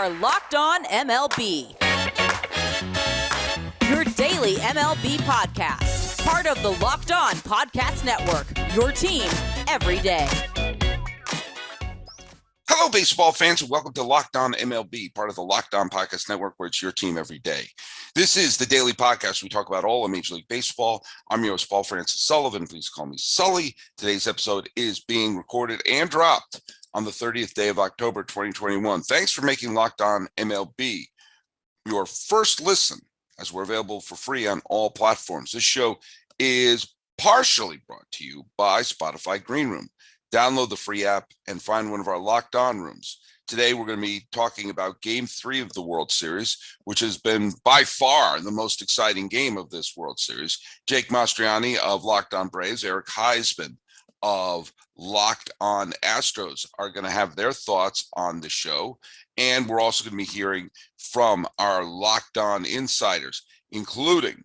are Locked On MLB, your daily MLB podcast. Part of the Locked On Podcast Network, your team every day. Hello, baseball fans, and welcome to Locked On MLB, part of the Locked On Podcast Network, where it's your team every day. This is the daily podcast. We talk about all of Major League Baseball. I'm your host, Paul Francis Sullivan. Please call me Sully. Today's episode is being recorded and dropped on the 30th day of October, 2021. Thanks for making Locked On MLB your first listen, as we're available for free on all platforms. This show is partially brought to you by Spotify Green Room. Download the free app and find one of our Locked On rooms. Today, we're going to be talking about Game 3 of the World Series, which has been by far the most exciting game of this World Series. Jake Mastriani of Locked On Braves, Eric Heisman of Locked On Astros are going to have their thoughts on the show. And we're also going to be hearing from our Locked On Insiders, including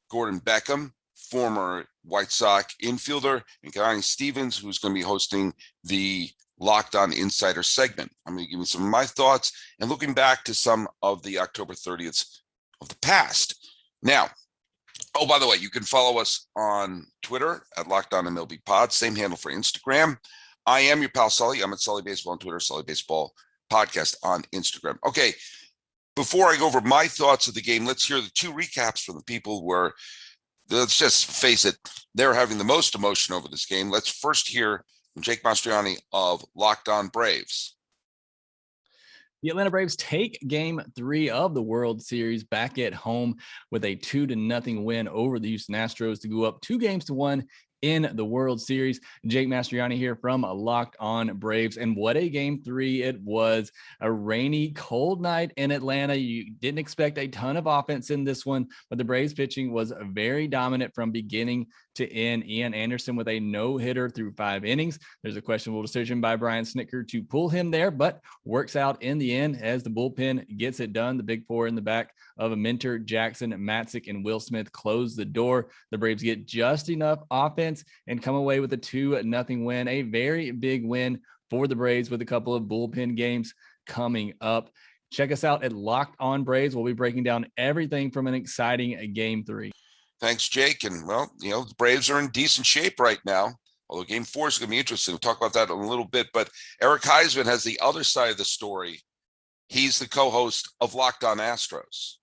Gordon Beckham, former White Sox infielder, and Connie Stevens, who's going to be hosting the Locked On Insider segment. I'm going to give you some of my thoughts and looking back to some of the October 30th of the past. Now, oh, by the way, you can follow us on Twitter at Locked On MLB Pod, same handle for Instagram. I am your pal Sully. I'm at Sully Baseball on Twitter, Sully Baseball Podcast on Instagram. Okay, before I go over my thoughts of the game, let's hear the two recaps from the people where, let's just face it, they're having the most emotion over this game. Let's first hear from Jake Mastriani of Locked On Braves. The Atlanta Braves take Game 3 of the World Series back at home with a 2-0 win over the Houston Astros to go up 2-1 in the World Series. Jake Mastriani here from Locked On Braves. And what a Game 3 it was. A rainy, cold night in Atlanta. You didn't expect a ton of offense in this one, but the Braves pitching was very dominant from beginning to end. Ian Anderson with a no-hitter through 5 innings. There's a questionable decision by Brian Snitker to pull him there, but works out in the end as the bullpen gets it done. The big four in the back of Minter, Jackson, Matzik, and Will Smith close the door. The Braves get just enough offense and come away with a 2-0 win. A very big win for the Braves with a couple of bullpen games coming up. Check us out at Locked On Braves. We'll be breaking down everything from an exciting Game 3. Thanks, Jake. And, well, the Braves are in decent shape right now, although Game 4 is going to be interesting. We'll talk about that in a little bit. But Eric Heisman has the other side of the story. He's the co-host of Locked On Astros.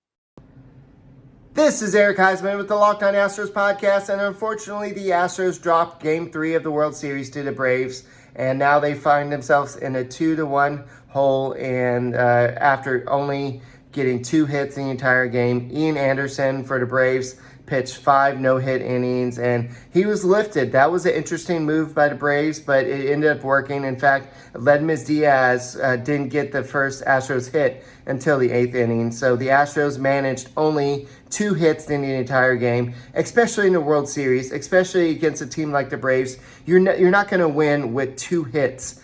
This is Eric Heisman with the Locked On Astros podcast, and unfortunately the Astros dropped Game 3 of the World Series to the Braves, and now they find themselves in a 2-1 hole, and after only getting 2 hits in the entire game. Ian Anderson for the Braves pitched 5 no-hit innings, and he was lifted. That was an interesting move by the Braves, but it ended up working. In fact, Ledmus Diaz didn't get the first Astros hit until the 8th inning, so the Astros managed only 2 hits in the entire game, especially in the World Series, especially against a team like the Braves. You're not going to win with 2 hits.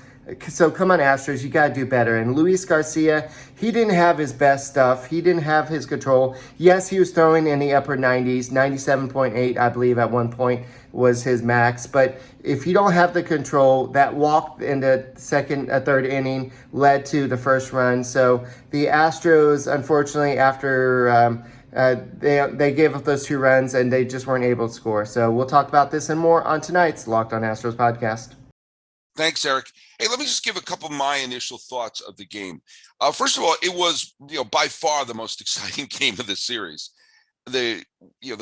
So come on, Astros, you got to do better. And Luis Garcia, he didn't have his best stuff. He didn't have his control. Yes, he was throwing in the upper 90s, 97.8, I believe, at one point was his max. But if you don't have the control, that walk in the third inning led to the first run. So the Astros, unfortunately, after they gave up those 2 runs and they just weren't able to score. So we'll talk about this and more on tonight's Locked On Astros podcast. Thanks, Eric. Hey, let me just give a couple of my initial thoughts of the game. First of all, it was, by far the most exciting game of the series. The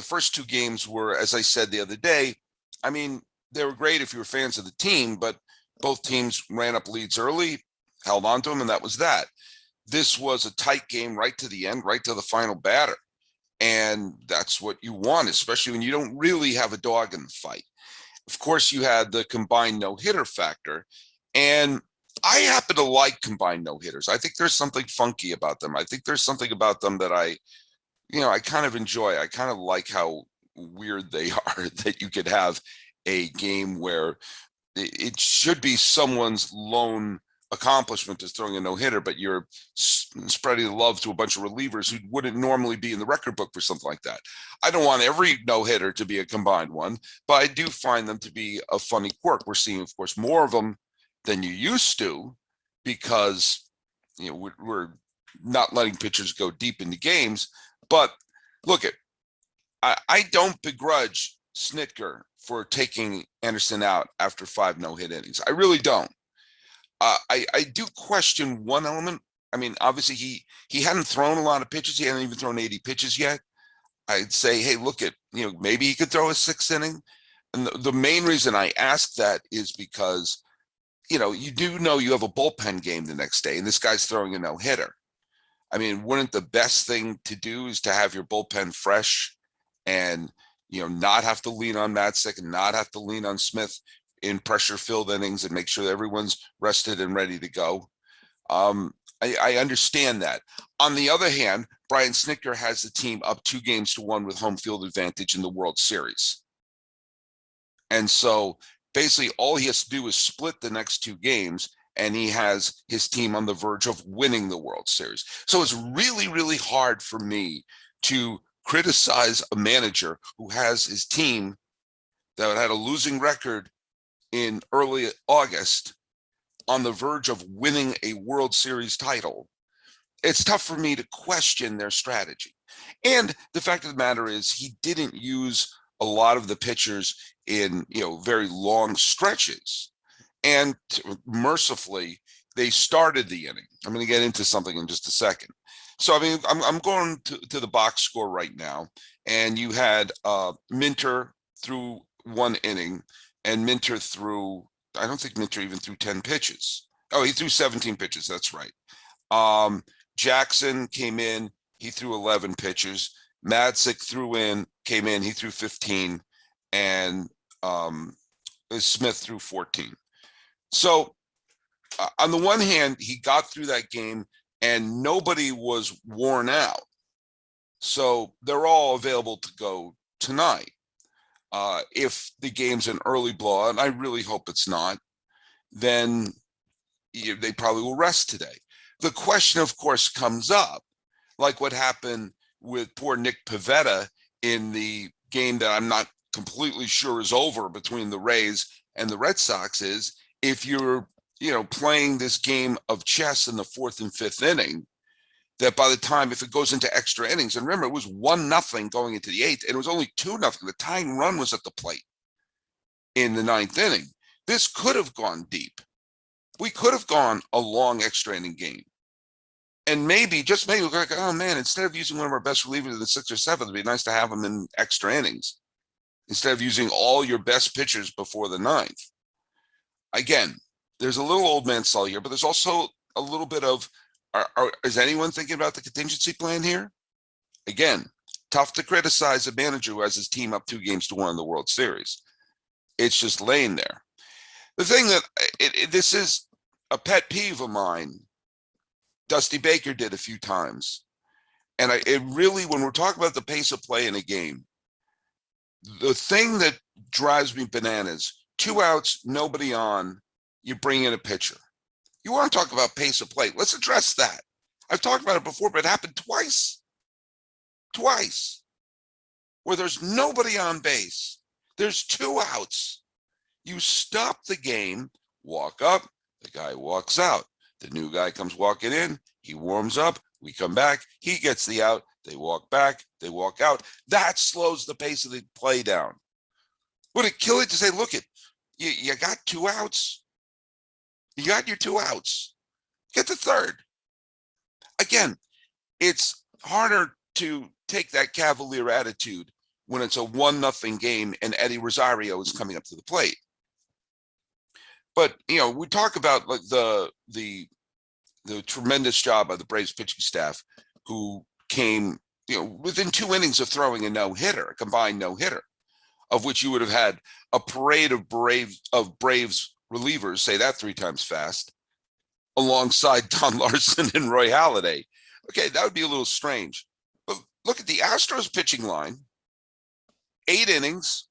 first 2 games were, as I said the other day, I mean, they were great if you were fans of the team, but both teams ran up leads early, held on to them, and that was that. This was a tight game right to the end, right to the final batter. And that's what you want, especially when you don't really have a dog in the fight. Of course, you had the combined no-hitter factor, and I happen to like combined no-hitters. I think there's something funky about them. I think there's something about them that I kind of enjoy. I kind of like how weird they are, that you could have a game where it should be someone's lone accomplishment is throwing a no-hitter, but you're spreading the love to a bunch of relievers who wouldn't normally be in the record book for something like that. I don't want every no-hitter to be a combined one, but I do find them to be a funny quirk. We're seeing, of course, more of them than you used to because we're not letting pitchers go deep into games. But look, I don't begrudge Snitker for taking Anderson out after 5 no-hit innings. I really don't. I do question one element. I mean, obviously he hadn't thrown a lot of pitches. He hadn't even thrown 80 pitches yet. I'd say, hey, look at, maybe he could throw a 6th inning. And the main reason I ask that is because, you do know you have a bullpen game the next day, and this guy's throwing a no-hitter. I mean, wouldn't the best thing to do is to have your bullpen fresh and, not have to lean on Matzik and not have to lean on Smith in pressure-filled innings and make sure that everyone's rested and ready to go? I understand that. On the other hand, Brian Snitker has the team up 2-1 with home field advantage in the World Series. And so basically all he has to do is split the next 2 games, and he has his team on the verge of winning the World Series. So it's really, really hard for me to criticize a manager who has his team that had a losing record in early August on the verge of winning a World Series title. It's tough for me to question their strategy. And the fact of the matter is he didn't use a lot of the pitchers in, very long stretches. And mercifully, they started the inning. I'm going to get into something in just a second. So, I mean, I'm going to the box score right now. And you had Minter through 1 inning, and Minter threw, I don't think Minter even threw 10 pitches. Oh, he threw 17 pitches. That's right. Jackson came in. He threw 11 pitches. Matzik came in. He threw 15. And Smith threw 14. So on the one hand, he got through that game and nobody was worn out. So they're all available to go tonight. If the game's an early blowout, and I really hope it's not, then they probably will rest today. The question, of course, comes up, like what happened with poor Nick Pivetta in the game that I'm not completely sure is over between the Rays and the Red Sox, is if you're, playing this game of chess in the 4th and 5th inning, that by the time, if it goes into extra innings, and remember, it was 1-0 going into the 8th, and it was only 2-0. The tying run was at the plate in the 9th inning. This could have gone deep. We could have gone a long extra inning game. And maybe, just maybe, we're like, oh man, instead of using one of our best relievers in the 6th or 7th, it'd be nice to have them in extra innings instead of using all your best pitchers before the 9th. Again, there's a little old man Sully here, but there's also a little bit of, is anyone thinking about the contingency plan here? Again, tough to criticize a manager who has his team up 2-1 in the World Series. It's just laying there. The thing that this is a pet peeve of mine, Dusty Baker did a few times. And it really, when we're talking about the pace of play in a game, the thing that drives me bananas, 2 outs, nobody on, you bring in a pitcher. You want to talk about pace of play. Let's address that. I've talked about it before, but it happened twice. Where there's nobody on base. There's 2 outs. You stop the game, walk up, the guy walks out. The new guy comes walking in, he warms up, we come back, he gets the out, they walk back, they walk out. That slows the pace of the play down. Would it kill it to say, look, you got 2 outs? You got your 2 outs. Get the 3rd. Again, it's harder to take that cavalier attitude when it's a 1-0 game and Eddie Rosario is coming up to the plate. But, we talk about like the tremendous job by the Braves pitching staff, who came, within 2 innings of throwing a no-hitter, a combined no-hitter, of which you would have had a parade of Braves relievers, say that 3 times fast, alongside Don Larson and Roy Halladay. Okay, that would be a little strange. But look at the Astros pitching line. 8 innings,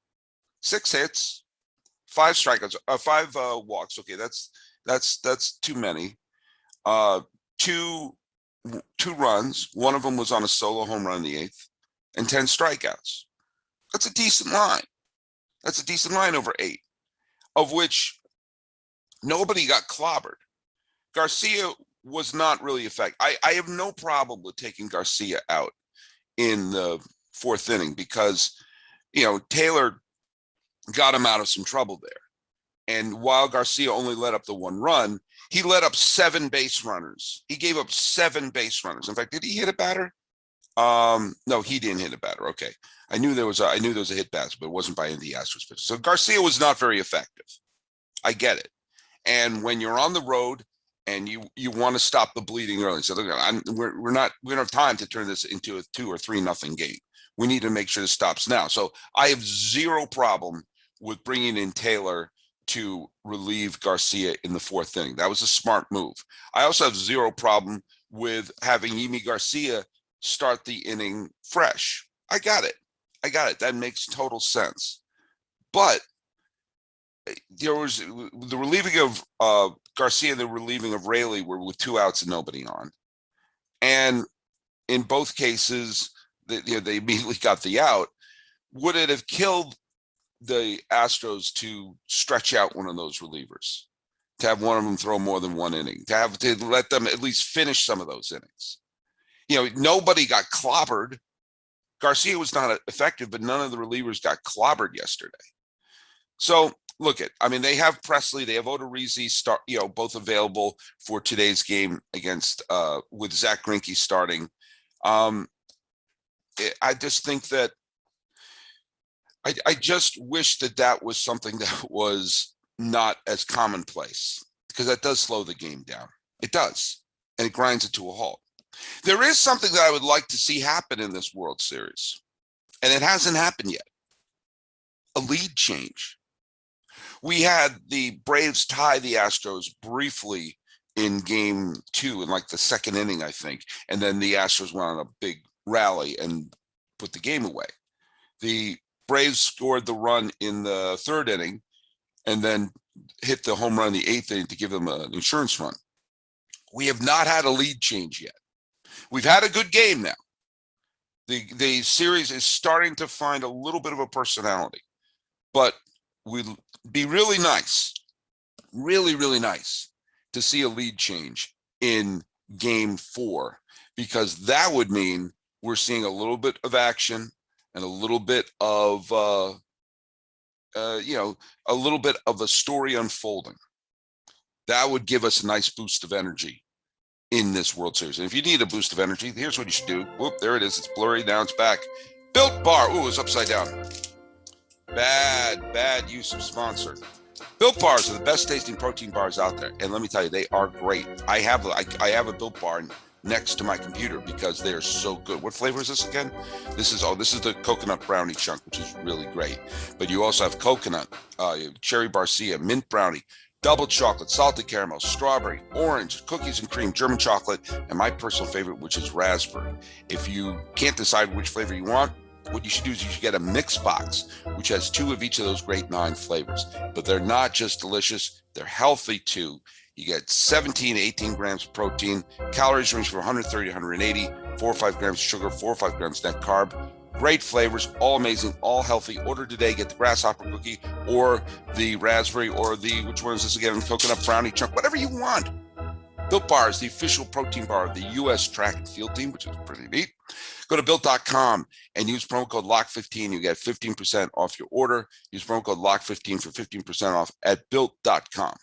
6 hits, 5 strikeouts, 5 walks. Okay, that's too many. 2 runs. One of them was on a solo home run in the 8th, and 10 strikeouts. That's a decent line. That's a decent line over 8, of which nobody got clobbered. Garcia was not really effective. I have no problem with taking Garcia out in the fourth inning because, Taylor got him out of some trouble there. And while Garcia only let up the one run, he let up 7 base runners. He gave up 7 base runners. In fact, did he hit a batter? No, he didn't hit a batter. Okay. I knew there was a hit pass, but it wasn't by any of the Astros pitchers. So Garcia was not very effective. I get it. And when you're on the road and you want to stop the bleeding early, so look, we don't have time to turn this into a 2 or 3-0 game. We need to make sure this stops now. So I have zero problem with bringing in Taylor to relieve Garcia in the fourth inning. That was a smart move. I also have zero problem with having Yimi Garcia start the inning fresh. I got it. That makes total sense. But there was the relieving of Garcia, the relieving of Raley were with 2 outs and nobody on. And in both cases, they immediately got the out. Would it have killed the Astros to stretch out one of those relievers, to have one of them throw more than 1 inning, to let them at least finish some of those innings? Nobody got clobbered. Garcia was not effective, but none of the relievers got clobbered yesterday. So they have Presley, they have Odorizzi both available for today's game against with Zach Greinke starting. I just think that I just wish that was something that was not as commonplace, because that does slow the game down. It does, and it grinds it to a halt. There is something that I would like to see happen in this World Series, and it hasn't happened yet. A lead change. We had the Braves tie the Astros briefly in game 2 in like the second inning, I think, and then the Astros went on a big rally and put the game away. The Braves scored the run in the third inning and then hit the home run in the 8th inning to give them an insurance run. We have not had a lead change yet. We've had a good game now. The series is starting to find a little bit of a personality, but we'd be really nice, really, really nice to see a lead change in game 4, because that would mean we're seeing a little bit of action and a little bit of, a little bit of a story unfolding. That would give us a nice boost of energy in this World Series. And if you need a boost of energy, here's what you should do. Whoop, there it is. It's blurry. Now it's back. Built Bar. Ooh, it's upside down. Bad use of sponsor. Built Bars are the best tasting protein bars out there. And let me tell you, they are great. I have a Built Bar next to my computer because they are so good. What flavor is this again? This is the coconut brownie chunk, which is really great. But you also have coconut, cherry barcia, mint brownie, double chocolate, salted caramel, strawberry, orange, cookies and cream, German chocolate, and my personal favorite, which is raspberry. If you can't decide which flavor you want, what you should do is you should get a mix box, which has 2 of each of those great 9 flavors. But they're not just delicious, they're healthy too. You get 17 to 18 grams of protein, calories range from 130 to 180, 4 or 5 grams of sugar, 4 or 5 grams net carb. Great flavors, all amazing, all healthy. Order today, get the grasshopper cookie or the raspberry or which one is this again, coconut brownie chunk, whatever you want. Built Bar is the official protein bar of the U.S. track and field team, which is pretty neat. Go to Built.com and use promo code LOCK15. You get 15% off your order. Use promo code LOCK15 for 15% off at Built.com.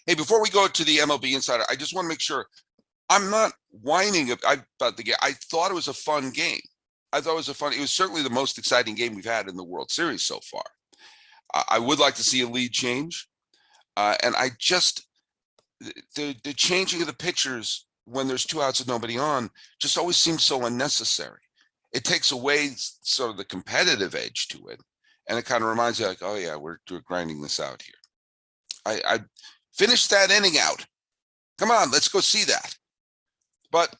Hey, before we go to the MLB Insider, I just want to make sure I'm not whining about the game. I thought it was a fun game. It was certainly the most exciting game we've had in the World Series so far. I would like to see a lead change. And I just, the changing of the pitchers when there's 2 outs and nobody on just always seems so unnecessary. It takes away sort of the competitive edge to it. And it kind of reminds you like, oh yeah, we're grinding this out here. I finished that inning out. Come on, let's go see that. But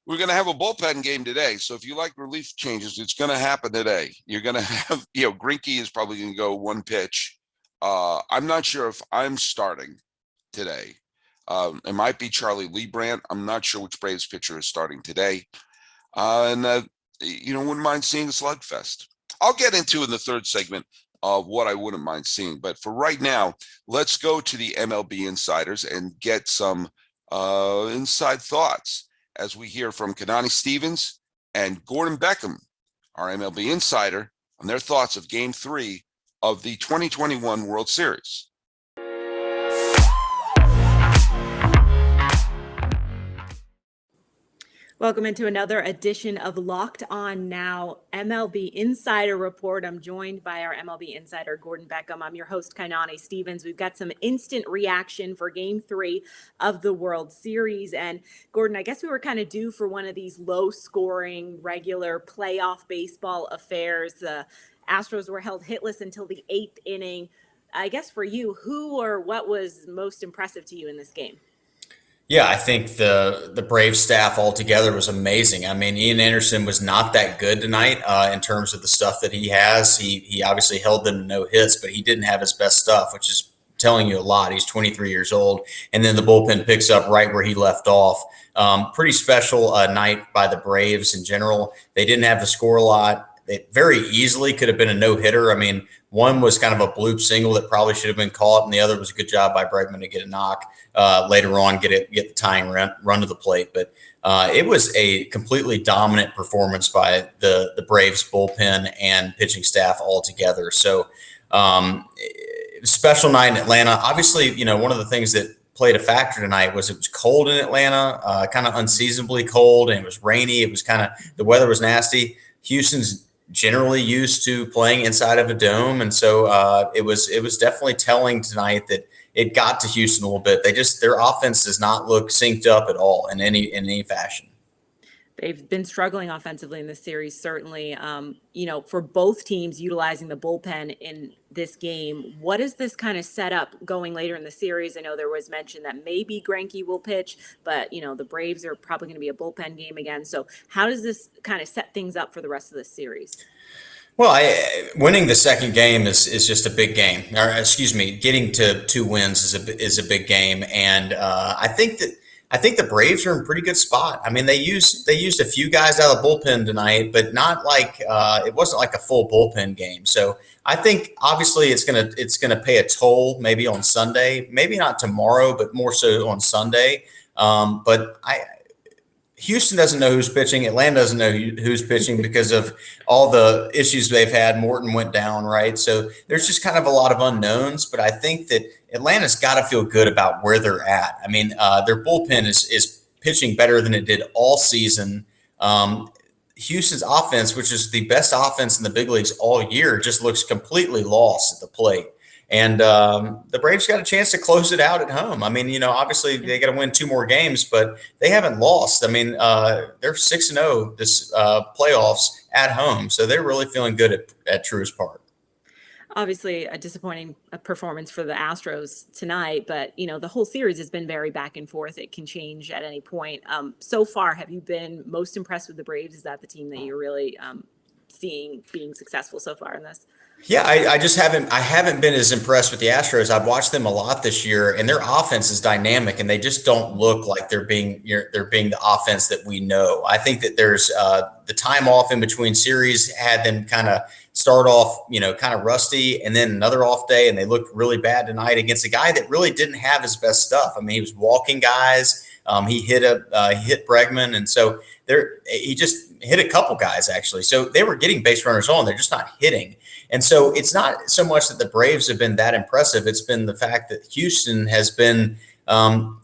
we're going to have a bullpen game today. So if you like relief changes, it's going to happen today. You're going to have, Greinke is probably going to go 1 pitch. I'm not sure if I'm starting today. It might be Charlie Leibrandt. I'm not sure which Braves pitcher is starting today. Wouldn't mind seeing a slugfest. I'll get into in the third segment of what I wouldn't mind seeing. But for right now, let's go to the MLB Insiders and get some inside thoughts as we hear from Kanani Stevens and Gordon Beckham, our MLB insider, on their thoughts of Game 3 of the 2021 World Series. Welcome into another edition of Locked On Now MLB Insider Report. I'm joined by our MLB insider, Gordon Beckham. I'm your host, Kanani Stevens. We've got some instant reaction for Game 3 of the World Series. And Gordon, I guess we were kind of due for one of these low-scoring, regular playoff baseball affairs. The Astros were held hitless until the 8th inning. I guess for you, who or what was most impressive to you in this game? Yeah, I think the Braves staff altogether was amazing. I mean, Ian Anderson was not that good tonight in terms of the stuff that he has. He obviously held them to no hits, but he didn't have his best stuff, which is telling you a lot. He's 23 years old, and then the bullpen picks up right where he left off. Pretty special night by the Braves in general. They didn't have to score a lot. It very easily could have been a no-hitter. I mean, one was kind of a bloop single that probably should have been caught, and the other was a good job by Bregman to get a knock later on, get the tying run to the plate. But it was a completely dominant performance by the Braves bullpen and pitching staff all together. So special night in Atlanta. Obviously, one of the things that played a factor tonight was it was cold in Atlanta, kind of unseasonably cold, and it was rainy. It was the weather was nasty. Houston's generally used to playing inside of a dome, and so it was definitely telling tonight that it got to Houston a little bit. Their offense does not look synced up at all in any fashion. They've been struggling offensively in this series, certainly. For both teams utilizing the bullpen in this game. What does this kind of set up going later in the series? I know there was mention that maybe Greinke will pitch, but the Braves are probably going to be a bullpen game again. So how does this kind of set things up for the rest of this series? Well, winning the second game is just a big game. Or getting to 2 wins is a big game, and I think the Braves are in a pretty good spot. I mean, they used a few guys out of the bullpen tonight, but not like it wasn't like a full bullpen game. So I think obviously it's gonna pay a toll maybe on Sunday, maybe not tomorrow, but more so on Sunday. But Houston doesn't know who's pitching. Atlanta doesn't know who's pitching because of all the issues they've had. Morton went down, right? So there's just kind of a lot of unknowns, but I think that Atlanta's got to feel good about where they're at. I mean, their bullpen is pitching better than it did all season. Houston's offense, which is the best offense in the big leagues all year, just looks completely lost at the plate. And the Braves got a chance to close it out at home. I mean, obviously they got to win 2 more games, but they haven't lost. I mean, they're 6-0 this playoffs at home. So they're really feeling good at Truist Park. Obviously a disappointing performance for the Astros tonight, but the whole series has been very back and forth. It can change at any point. So far, have you been most impressed with the Braves? Is that the team that you're really seeing being successful so far in this? Yeah, I just haven't been as impressed with the Astros. I've watched them a lot this year, and their offense is dynamic, and they just don't look like they're being the offense that we know. I think that there's the time off in between series had them kind of start off, kind of rusty, and then another off day, and they looked really bad tonight against a guy that really didn't have his best stuff. I mean, he was walking guys. He hit Bregman, and so he just hit a couple guys actually. So they were getting base runners on. They're just not hitting. And so it's not so much that the Braves have been that impressive. It's been the fact that Houston has been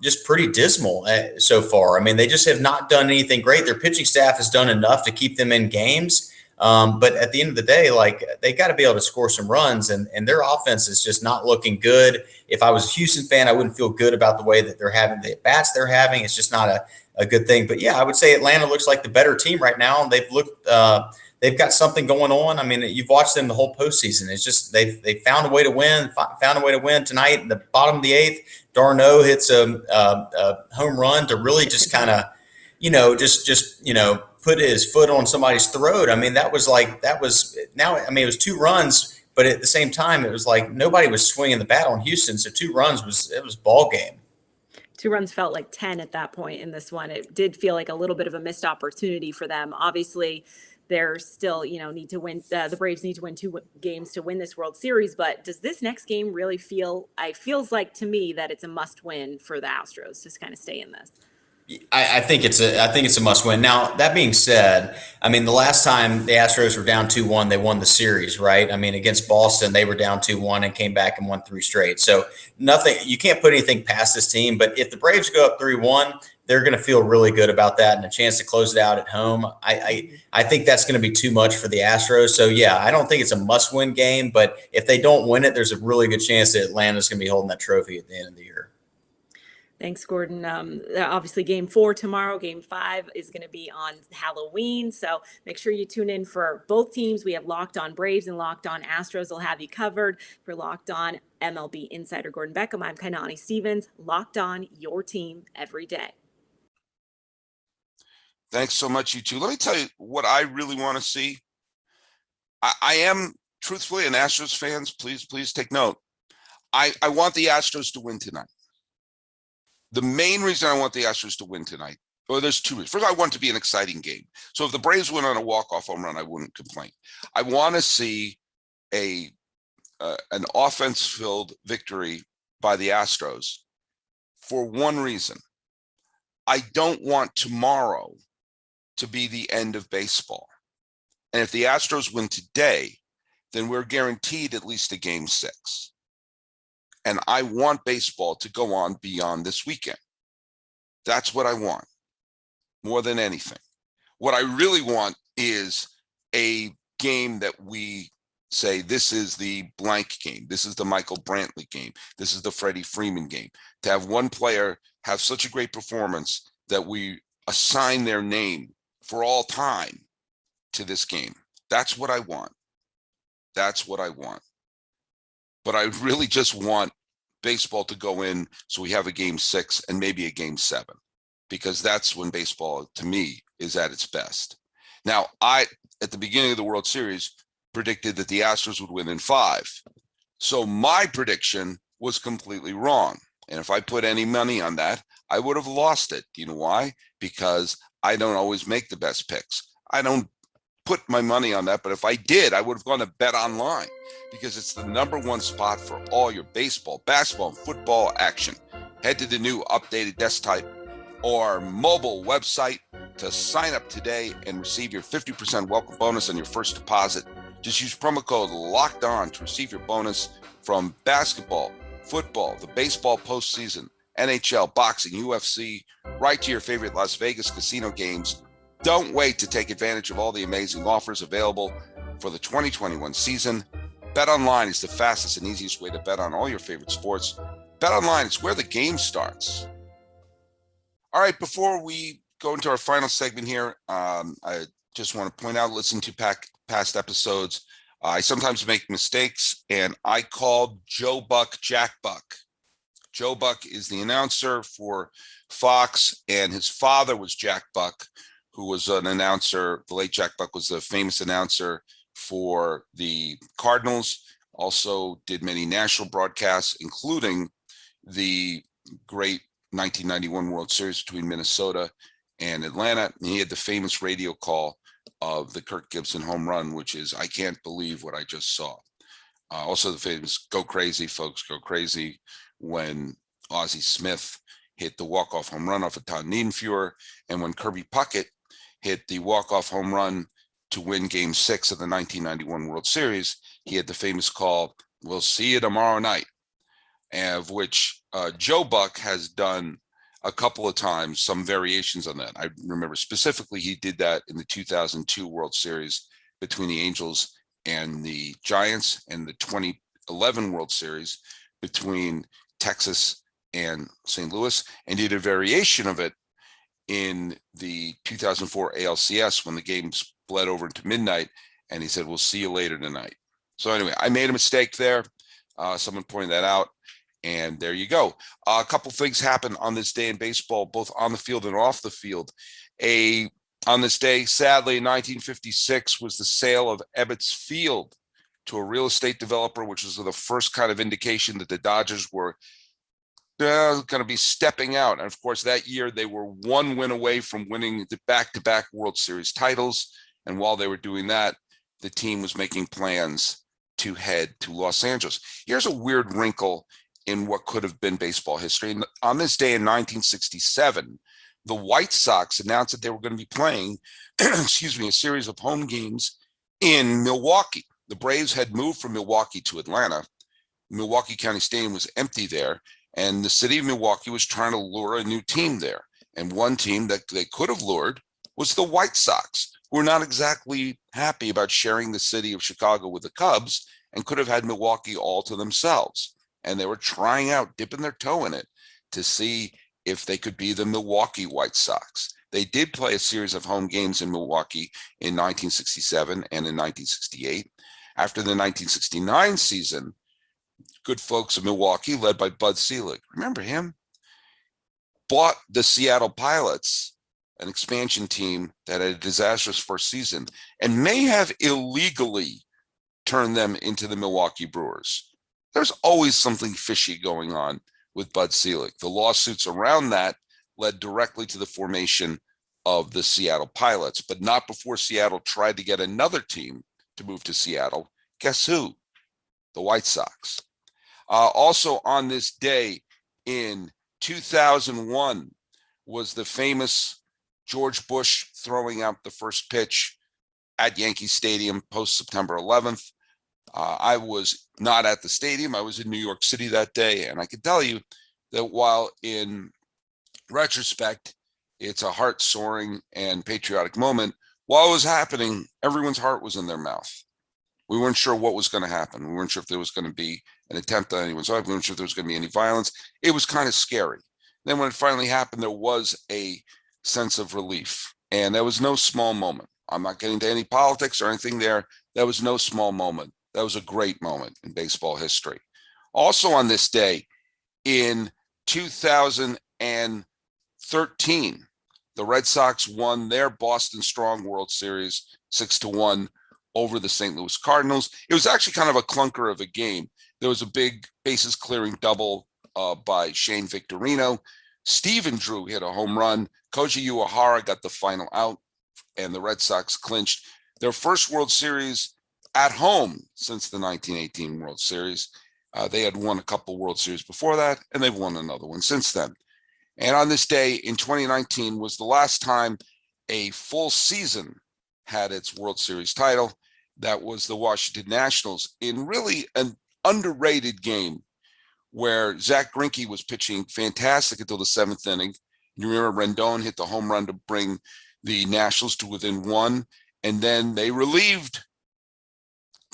just pretty dismal so far. I mean, they just have not done anything great. Their pitching staff has done enough to keep them in games. But at the end of the day, they got to be able to score some runs, and their offense is just not looking good. If I was a Houston fan, I wouldn't feel good about the way that they're having the at-bats they're having. It's just not a good thing. But yeah, I would say Atlanta looks like the better team right now, and they've got something going on. I mean, you've watched them the whole postseason. It's just they found a way to win. Found a way to win tonight in the bottom of the 8th. D'Arnaud hits a home run to really just kind of, put his foot on somebody's throat. I mean, it was 2 runs, but at the same time, it was like nobody was swinging the bat on Houston. So 2 runs was ball game. 2 runs felt like 10 at that point in this one. It did feel like a little bit of a missed opportunity for them. Obviously, they're still, need to win. The Braves need to win 2 games to win this World Series. But does this next game really feels like to me that it's a must win for the Astros to kind of stay in this? I think it's a must win. Now, that being said, I mean, the last time the Astros were down 2-1, they won the series, right? I mean, against Boston, they were down 2-1 and came back and won 3 straight. So you can't put anything past this team. But if the Braves go up 3-1, they're going to feel really good about that and a chance to close it out at home. I think that's going to be too much for the Astros. So yeah, I don't think it's a must win game, but if they don't win it, there's a really good chance that Atlanta's going to be holding that trophy at the end of the year. Thanks, Gordon. Obviously, Game 4 tomorrow. Game 5 is going to be on Halloween. So make sure you tune in for both teams. We have Locked On Braves and Locked On Astros. Will have you covered. For Locked On MLB Insider Gordon Beckham, I'm Kainani Stevens. Locked On, your team every day. Thanks so much, you two. Let me tell you what I really want to see. I am truthfully an Astros fans. Please take note. I want the Astros to win tonight. The main reason I want the Astros to win tonight, there's 2 reasons. First, I want it to be an exciting game. So if the Braves win on a walk-off home run, I wouldn't complain. I want to see an offense-filled victory by the Astros for one reason. I don't want tomorrow to be the end of baseball. And if the Astros win today, then we're guaranteed at least a Game 6. And I want baseball to go on beyond this weekend. That's what I want more than anything. What I really want is a game that we say, this is the blank game. This is the Michael Brantley game. This is the Freddie Freeman game. To have one player have such a great performance that we assign their name for all time to this game. That's what I want. That's what I want. But I really just want baseball to go in so we have a Game 6 and maybe a Game 7, because that's when baseball, to me, is at its best. Now, at the beginning of the World Series, predicted that the Astros would win in 5. So my prediction was completely wrong. And if I put any money on that, I would have lost it. Do you know why? Because I don't always make the best picks. I don't put my money on that, but if I did, I would have gone to BetOnline, because it's the #1 spot for all your baseball, basketball, and football action. Head to the new updated desktop or mobile website to sign up today and receive your 50% welcome bonus on your first deposit. Just use promo code LOCKEDON to receive your bonus from basketball, football, the baseball postseason, NHL, boxing, UFC, right to your favorite Las Vegas casino games. Don't wait to take advantage of all the amazing offers available for the 2021 season. BetOnline is the fastest and easiest way to bet on all your favorite sports. BetOnline is where the game starts. All right, before we go into our final segment here, I just want to point out, listen to past episodes. I sometimes make mistakes, and I called Joe Buck Jack Buck. Joe Buck is the announcer for Fox, and his father was Jack Buck, who was an announcer. The late Jack Buck was a famous announcer for the Cardinals, also did many national broadcasts, including the great 1991 World Series between Minnesota and Atlanta. And he had the famous radio call of the Kirk Gibson home run, which is, I can't believe what I just saw. Also the famous Go Crazy, folks, go crazy, when Ozzie Smith hit the walk-off home run off of Todd Niedenfuhr, and when Kirby Puckett hit the walk-off home run to win Game 6 of the 1991 World Series, he had the famous call, "We'll see you tomorrow night," of which Joe Buck has done a couple of times, some variations on that. I remember specifically he did that in the 2002 World Series between the Angels and the Giants, and the 2011 World Series between Texas and St. Louis, and did a variation of it in the 2004 ALCS when the game bled over into midnight, and he said, "We'll see you later tonight." So anyway, I made a mistake there. Someone pointed that out, and there you go. A couple things happened on this day in baseball, both on the field and off the field. On this day, sadly, in 1956, was the sale of Ebbets Field to a real estate developer, which was the first kind of indication that the Dodgers were going to be stepping out. And of course, that year they were one win away from winning the back-to-back World Series titles. And while they were doing that, the team was making plans to head to Los Angeles. Here's a weird wrinkle in what could have been baseball history. On this day in 1967, the White Sox announced that they were going to be playing, a series of home games in Milwaukee. The Braves had moved from Milwaukee to Atlanta. Milwaukee County Stadium was empty there, and the city of Milwaukee was trying to lure a new team there. And one team that they could have lured was the White Sox, who were not exactly happy about sharing the city of Chicago with the Cubs and could have had Milwaukee all to themselves. And they were trying out, dipping their toe in it to see if they could be the Milwaukee White Sox. They did play a series of home games in Milwaukee in 1967 and in 1968. After the 1969 season, good folks of Milwaukee, led by Bud Selig, remember him, bought the Seattle Pilots, an expansion team that had a disastrous first season, and may have illegally turned them into the Milwaukee Brewers. There's always something fishy going on with Bud Selig. The lawsuits around that led directly to the formation of the Seattle Pilots, but not before Seattle tried to get another team to move to Seattle. Guess who? The White Sox. Also on this day in 2001 was the famous George Bush throwing out the first pitch at Yankee Stadium post September 11th. I was not at the stadium. I was in New York City that day, and I can tell you that while in retrospect, it's a heart-soaring and patriotic moment, while it was happening, everyone's heart was in their mouth. We weren't sure what was going to happen. We weren't sure if there was going to be an attempt on anyone's life. We weren't sure if there was going to be any violence. It was kind of scary. Then when it finally happened, there was a sense of relief, and there was no small moment. I'm not getting to any politics or anything there. That was no small moment. That was a great moment in baseball history. Also on this day in 2013, the Red Sox won their Boston Strong World Series 6-1 over the St. Louis Cardinals. It was actually kind of a clunker of a game. There was a big bases clearing double by Shane Victorino. Stephen Drew hit a home run. Koji Uehara got the final out, and the Red Sox clinched their first World Series at home since the 1918 World Series. They had won a couple World Series before that, and they've won another one since then. And on this day in 2019 was the last time a full season had its World Series title. That was the Washington Nationals in really an underrated game where Zach Greinke was pitching fantastic until the seventh inning. You remember Rendon hit the home run to bring the Nationals to within one, and then they relieved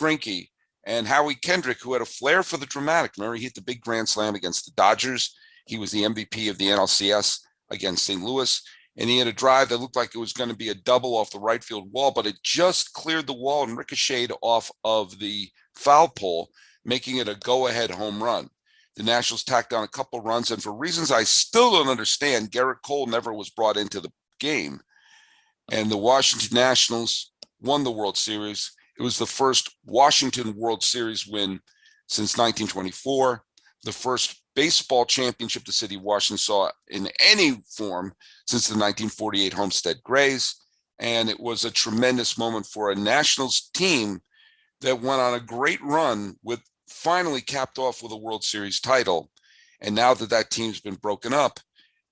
Greinke, and Howie Kendrick, who had a flair for the dramatic. Remember, he hit the big grand slam against the Dodgers. He was the MVP of the NLCS against St. Louis, and he had a drive that looked like it was going to be a double off the right field wall, but it just cleared the wall and ricocheted off of the foul pole, making it a go-ahead home run. The Nationals tacked on a couple runs, and for reasons I still don't understand, Garrett Cole never was brought into the game, and the Washington Nationals won the World Series. It was the first Washington World Series win since 1924, the first baseball championship the city of Washington saw in any form since the 1948 Homestead Grays, and it was a tremendous moment for a Nationals team that went on a great run with finally capped off with a World Series title. And now that that team's been broken up,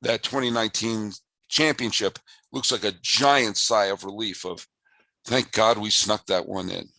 that 2019 championship looks like a giant sigh of relief of, thank God we snuck that one in.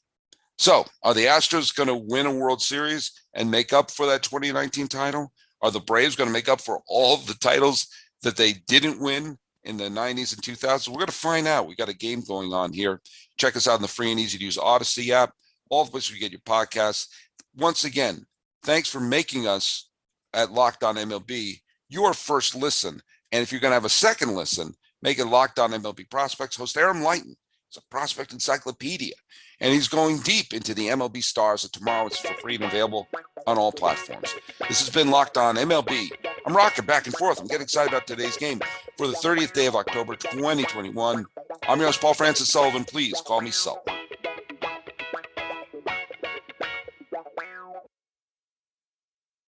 So are the Astros going to win a World Series and make up for that 2019 title? Are the Braves going to make up for all of the titles that they didn't win in the 90s and 2000s? We're going to find out. We got a game going on here. Check us out in the free and easy to use Odyssey app, all the places you get your podcasts. Once again, thanks for making us at Locked On MLB your first listen. And if you're going to have a second listen, make it Locked On MLB Prospects. Host Aaron Lighton is a prospect encyclopedia, and he's going deep into the MLB stars. And tomorrow it's for free and available on all platforms. This has been Locked On MLB. I'm rocking back and forth. I'm getting excited about today's game for the 30th day of October 2021. I'm your host, Paul Francis Sullivan. Please call me Sullivan.